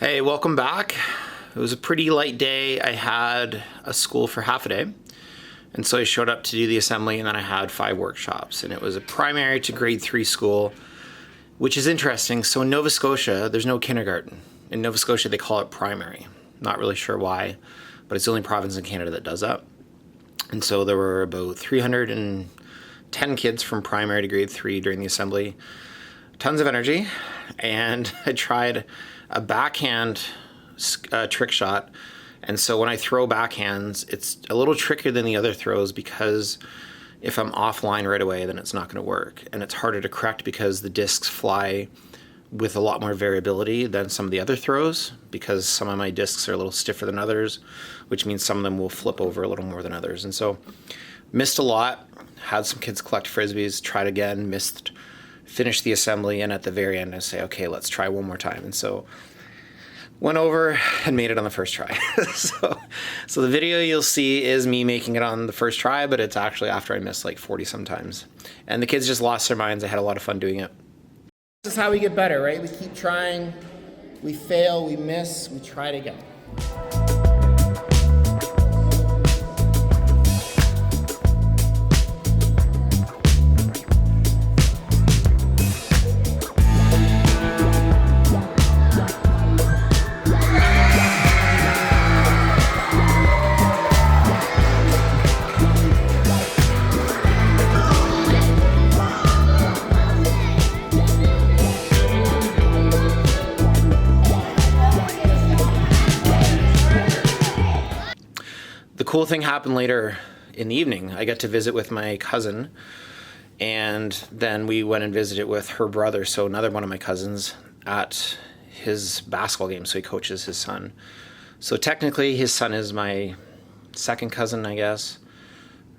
Hey, welcome back. It was a pretty light day. I had a school for half a day. And so I showed up to do the assembly, and then I had 5 workshops. And it was a primary to grade 3 school, which is interesting. So in Nova Scotia, there's no kindergarten. In Nova Scotia, they call it primary. Not really sure why, but it's the only province in Canada that does that. And so there were about 310 kids from primary to grade 3 during the assembly. Tons of energy. And I tried a backhand trick shot. And so when I throw backhands, it's a little trickier than the other throws because if I'm offline right away, then it's not going to work. And it's harder to correct because the discs fly with a lot more variability than some of the other throws, because some of my discs are a little stiffer than others, which means some of them will flip over a little more than others. And so missed a lot, had some kids collect Frisbees, tried again, missed, finished the assembly, and at the very end I say, okay, let's try one more time. And so went over and made it on the first try. so the video you'll see is me making it on the first try, but it's actually after I missed like 40 sometimes. And the kids just lost their minds. I had a lot of fun doing it. This is how we get better, right? We keep trying, we fail, we miss, we try it again. The cool thing happened later in the evening. I got to visit with my cousin, and then we went and visited with her brother, so another one of my cousins, at his basketball game. So he coaches his son. So technically his son is my second cousin, I guess,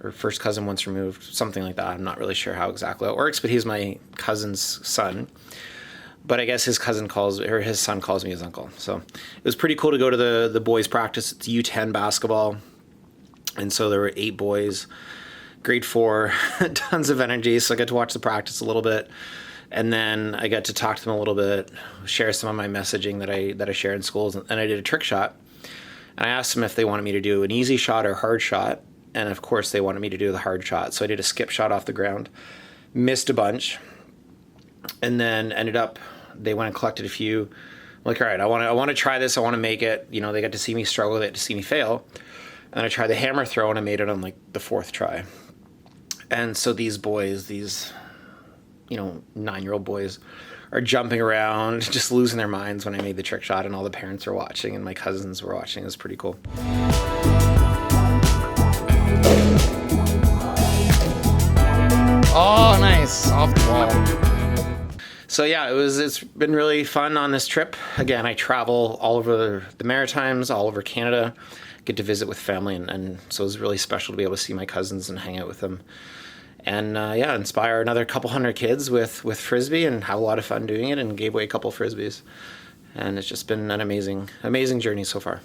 or first cousin once removed, something like that. I'm not really sure how exactly it works, but he's my cousin's son. But I guess his son calls me his uncle. So it was pretty cool to go to the boys' practice. It's U10 basketball. And so there were 8 boys, grade 4, tons of energy. So I got to watch the practice a little bit. And then I got to talk to them a little bit, share some of my messaging that I share in schools. And I did a trick shot. And I asked them if they wanted me to do an easy shot or a hard shot. And of course they wanted me to do the hard shot. So I did a skip shot off the ground, missed a bunch, and then ended up, they went and collected a few. I'm like, all right, I want to try this. I want to make it. You know, they got to see me struggle. They got to see me fail. And I tried the hammer throw, and I made it on like the 4th try. And so these boys, these 9-year-old boys, are jumping around, just losing their minds when I made the trick shot, and all the parents were watching and my cousins were watching. It was pretty cool. Oh, nice. Off the wall. So yeah, it's been really fun on this trip. Again, I travel all over the Maritimes, all over Canada, get to visit with family, and so it was really special to be able to see my cousins and hang out with them. And yeah, inspire another couple hundred kids with Frisbee, and have a lot of fun doing it, and gave away a couple Frisbees. And it's just been an amazing journey so far.